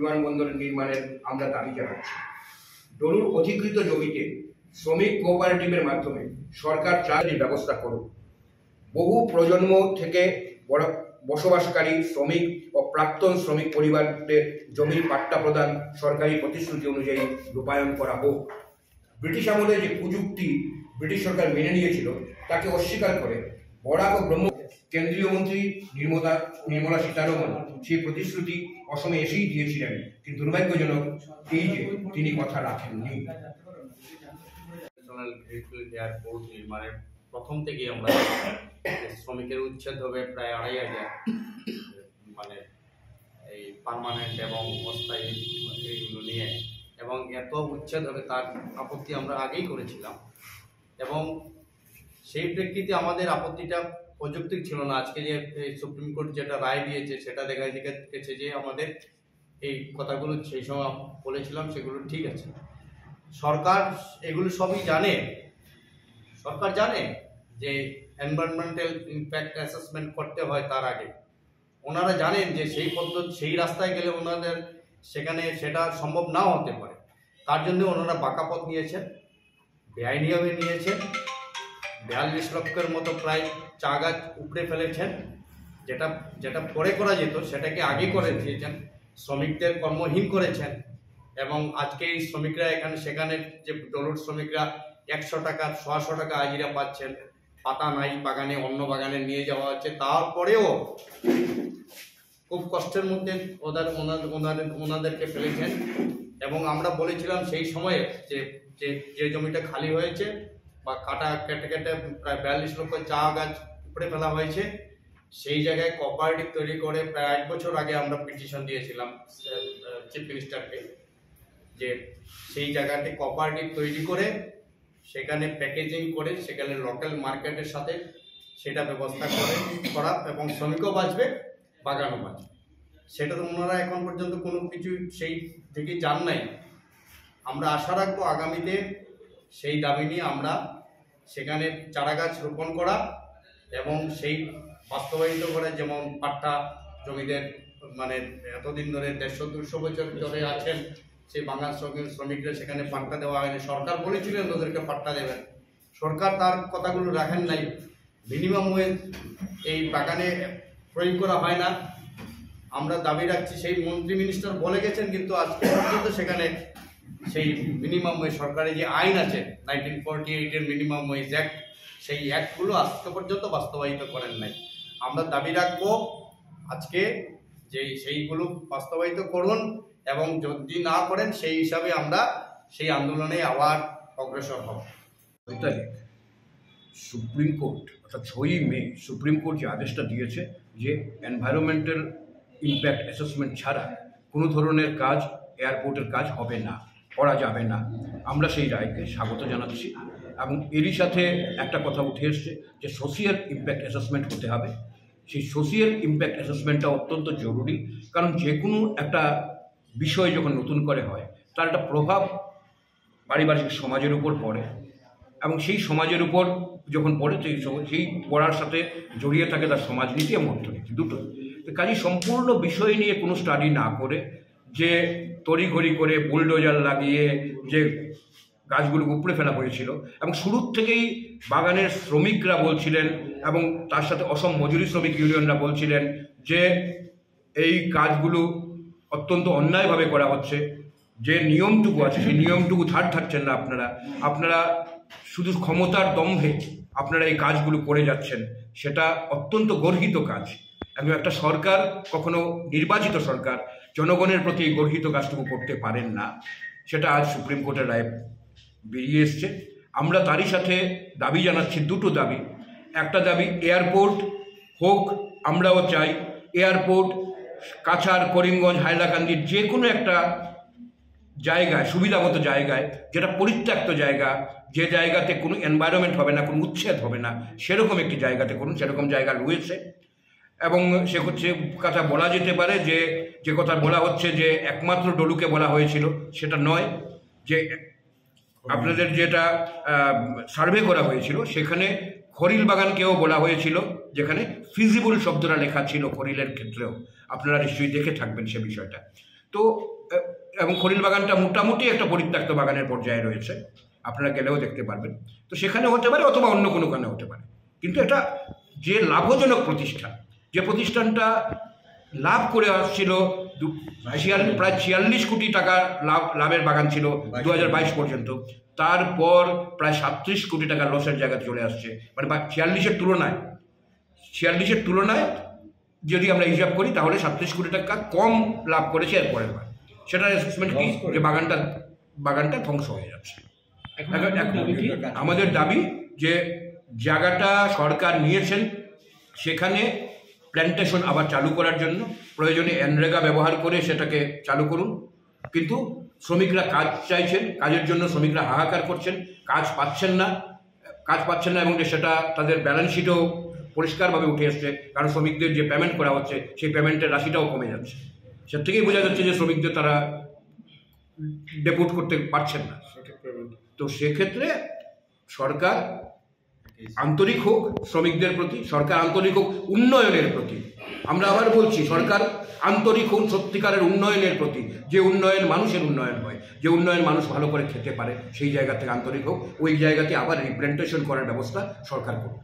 বিমানবন্দর নির্মাণের আমরা দাবি জানাচ্ছি। ডলুর অধিকৃত জমিতে শ্রমিক কোঅপারেটিভের মাধ্যমে সরকার চাকরির ব্যবস্থা করুক। বহু প্রজন্ম থেকে বসবাসকারী শ্রমিক ও প্রাক্তন শ্রমিক পরিবারদের জমির পাট্টা প্রদান সরকারি প্রতিশ্রুতি অনুযায়ী রূপায়ণ করা হোক। ব্রিটিশ আমলে যে কুযুক্তি ব্রিটিশ সরকার মেনে নিয়েছিল তাকে অস্বীকার করে বরাক ও ব্রহ্ম কেন্দ্রীয় মন্ত্রী নির্মলা সীতারমন সেই প্রতিশ্রুতি অসমে এসেই দিয়েছিলেন, কিন্তু দুর্ভাগ্যজনক এই যে তিনি কথা রাখেননি। এয়ারপোর্ট নির্মাণের প্রথম থেকেই আমরা শ্রমিকের উচ্ছেদ হবে প্রায় 2500, মানে এই পার্মানেন্ট এবং অস্থায়ী এইগুলো নিয়ে, এবং এত উচ্ছেদ হবে তার আপত্তি আমরা আগেই করেছিলাম, এবং সেই প্রেক্ষিতে আমাদের আপত্তিটা অযৌক্তিক ছিল না। আজকে যে সুপ্রিম কোর্ট যেটা রায় দিয়েছে সেটা দেখা গেছে যে আমাদের এই কথাগুলো সেই সময় বলেছিলাম সেগুলো ঠিক আছে। সরকার এগুলো সবই জানে, সরকার জানে যে এনভায়রনমেন্টাল ইম্প্যাক্ট অ্যাসেসমেন্ট করতে হয় তার আগে। ওনারা জানেন যে সেই পদ্ধতি সেই রাস্তায় গেলে ওনাদের সেখানে সেটা সম্ভব নাও হতে পারে, তার জন্য ওনারা বাঁকা পথ নিয়েছেন, বেআইনিভাবে নিয়েছেন। 42 লক্ষের মতো প্রায় চা গাছ উপড়ে ফেলেছেন, যেটা পরে করা যেত সেটাকে আগে করে দিয়েছেন, শ্রমিকদের কর্মহীন করেছেন। এবং আজকে এই শ্রমিকরা এখানে সেখানে যে ডলুর শ্রমিকরা 100 টাকা 100 টাকা হাজিরা পাচ্ছেন, পাতা নাই বাগানে, অন্য বাগানে নিয়ে যাওয়া হচ্ছে, তারপরেও খুব কষ্টের মধ্যে ওনাদেরকে ফেলেছেন। এবং আমরা বলেছিলাম সেই সময়ে যে জমিটা খালি হয়েছে বা কেটে প্রায় 42 লক্ষ চা গাছ উপড়ে ফেলা হয়েছে, সেই জায়গায় কোঅপারেটিভ তৈরি করে প্রায় 1 বছর আগে আমরা পিটিশন দিয়েছিলাম চিফ মিনিস্টারকে, যে সেই জায়গাতে কোঅপারেটিভ তৈরি করে সেখানে প্যাকেজিং করে সেখানে লোকাল মার্কেটের সাথে সেটা ব্যবস্থা করা, এবং শ্রমিকও বাঁচবে, বাগানও বাঁচবে। সেটা তো ওনারা এখন পর্যন্ত কোনো কিছু সেই দিকে যান নাই। আমরা আশা রাখবো আগামীতে সেই দাবি নিয়ে আমরা সেখানে চারা গাছ রোপণ করা এবং সেই বাস্তবায়িত করে, যেমন পাট্টা জমিদের মানে এতদিন ধরে 150-200 বছর ধরে আছেন সেই বাঙাল শ্রমিকরা, সেখানে পাট্টা দেওয়া হয়নি। সরকার বলেছিলেন ওদেরকে পাট্টা দেবেন, সরকার তার কথাগুলো রাখেন নাই। মিনিমাম ওয়েজ এই বাগানে প্রয়োগ করা হয় না। আমরা দাবি রাখছি, সেই মন্ত্রী মিনিস্টার বলে গেছেন, কিন্তু আজকে পর্যন্ত সেখানে সেই মিনিমাম ওয়েজ সরকারি যে আইন আছে 1948-এর মিনিমাম ওয়েজ অ্যাক্ট, সেই অ্যাক্টগুলো আজকে পর্যন্ত বাস্তবায়িত করেন নাই। আমরা দাবি রাখবো আজকে যে সেইগুলো বাস্তবায়িত করুন, এবং যদি না করেন সেই হিসাবে আমরা সেই আন্দোলনে আবার অগ্রসর হব। সুপ্রিম কোর্ট অর্থাৎ 6ই মে সুপ্রিম কোর্ট যে আদেশটা দিয়েছে যে এনভায়রনমেন্টাল ইম্প্যাক্ট অ্যাসেসমেন্ট ছাড়া কোনো ধরনের কাজ এয়ারপোর্টের কাজ হবে না, করা যাবে না, আমরা সেই রায়কে স্বাগত জানাচ্ছি। এবং এরই সাথে একটা কথা উঠে এসছে যে সোশিয়াল ইম্প্যাক্ট অ্যাসেসমেন্ট হতে হবে। সেই সোশিয়াল ইম্প্যাক্ট অ্যাসেসমেন্টটা অত্যন্ত জরুরি, কারণ যে কোনো একটা বিষয় যখন নতুন করে হয় তার একটা প্রভাব পারিবারিক সমাজের উপর পড়ে, এবং সেই সমাজের উপর যখন পড়ে সেই পড়ার সাথে জড়িয়ে থাকে তার সমাজনীতি এবং অর্থনীতি দুটো। কাজেই সম্পূর্ণ বিষয় নিয়ে কোনো স্টাডি না করে যে তড়িঘড়ি করে বুলডোজার লাগিয়ে যে গাছগুলো উপড়ে ফেলা হয়েছিল, এবং শুরুর থেকেই বাগানের শ্রমিকরা বলছিলেন এবং তার সাথে অসম মজুরি শ্রমিক ইউনিয়নরা বলছিলেন যে এই কাজগুলো অত্যন্ত অন্যায়ভাবে করা হচ্ছে, যে নিয়মটুকু আছে সেই নিয়মটুকু ধার থাকছেন না আপনারা শুধু ক্ষমতার দম্ভে আপনারা এই কাজগুলো করে যাচ্ছেন, সেটা অত্যন্ত গর্হিত কাজ। এবং একটা সরকার, কখনো নির্বাচিত সরকার, জনগণের প্রতি এই গর্হিত কাজটুকু করতে পারেন না, সেটা আজ সুপ্রিম কোর্টের রায় বেরিয়ে এসছে। আমরা তারই সাথে দাবি জানাচ্ছি, দুটো দাবি। একটা দাবি এয়ারপোর্ট হোক, আমরাও চাই এয়ারপোর্ট কাছাড়, করিমগঞ্জ, হাইলাকান্দির যে কোনো একটা জায়গায়, সুবিধামতো জায়গায়, যেটা পরিত্যক্ত জায়গা, যে জায়গাতে কোনো এনভায়রনমেন্ট হবে না, কোনো উচ্ছেদ হবে না, সেরকম একটি জায়গাতে করুন। সেরকম জায়গা রয়েছে, এবং সে কথা বলা যেতে পারে যে কথা বলা হচ্ছে যে একমাত্র ডলুকে বলা হয়েছিল, সেটা নয়। যে আপনাদের যেটা সার্ভে করা হয়েছিল সেখানে খরিল বাগানকেও বলা হয়েছিল, যেখানে ফিজিবল শব্দটা লেখা ছিল খরিলের ক্ষেত্রেও। আপনারা নিশ্চয়ই দেখে থাকবেন সে বিষয়টা। তো এবং খলিল বাগানটা মোটামুটি একটা পরিত্যক্ত বাগানের পর্যায়ে রয়েছে, আপনারা গেলেও দেখতে পারবেন। তো সেখানে হতে পারে অথবা অন্য কোনো কারণে হতে পারে, কিন্তু এটা যে লাভজনক প্রতিষ্ঠান, যে প্রতিষ্ঠানটা লাভ করে আসছিল প্রায় 46 কোটি টাকা লাভের বাগান ছিল 2022 পর্যন্ত, তারপর প্রায় 37 কোটি টাকা লসের জায়গায় চলে আসছে। মানে 46-এর তুলনায় যদি আমরা হিসাব করি তাহলে 37 কোটি টাকা কম লাভ করেছে এর পরের বার। সেটার অ্যাসেসমেন্ট কি, যে বাগানটা ধ্বংস হয়ে যাচ্ছে। আমাদের দাবি যে জায়গাটা সরকার নিয়েছেন, সেখানে প্ল্যান্টেশন আবার চালু করার জন্য প্রয়োজনে এনরেগা ব্যবহার করে সেটাকে চালু করুন। কিন্তু শ্রমিকরা কাজ চাইছেন, কাজের জন্য শ্রমিকরা হাহাকার করছেন, কাজ পাচ্ছেন না এবং সেটা তাদের ব্যালেন্স শিটও পরিষ্কারভাবে উঠে এসছে, কারণ শ্রমিকদের যে পেমেন্ট করা হচ্ছে সেই পেমেন্টের রাশিটাও কমে যাচ্ছে। সে থেকেই বোঝা যাচ্ছে যে শ্রমিকদের তারা ডেপুট করতে পারছেন না। তো সেক্ষেত্রে সরকার আন্তরিক হোক শ্রমিকদের প্রতি, সরকার আন্তরিক হোক উন্নয়নের প্রতি। আমরা আবার বলছি, সরকার আন্তরিক হোক সত্যিকারের উন্নয়নের প্রতি, যে উন্নয়ন মানুষের উন্নয়ন হয়, যে উন্নয়ন মানুষ ভালো করে খেতে পারে, সেই জায়গা থেকে আন্তরিক হোক, ওই জায়গাতে আবার রিপ্রেজেন্টেশন করার ব্যবস্থা সরকার করুক।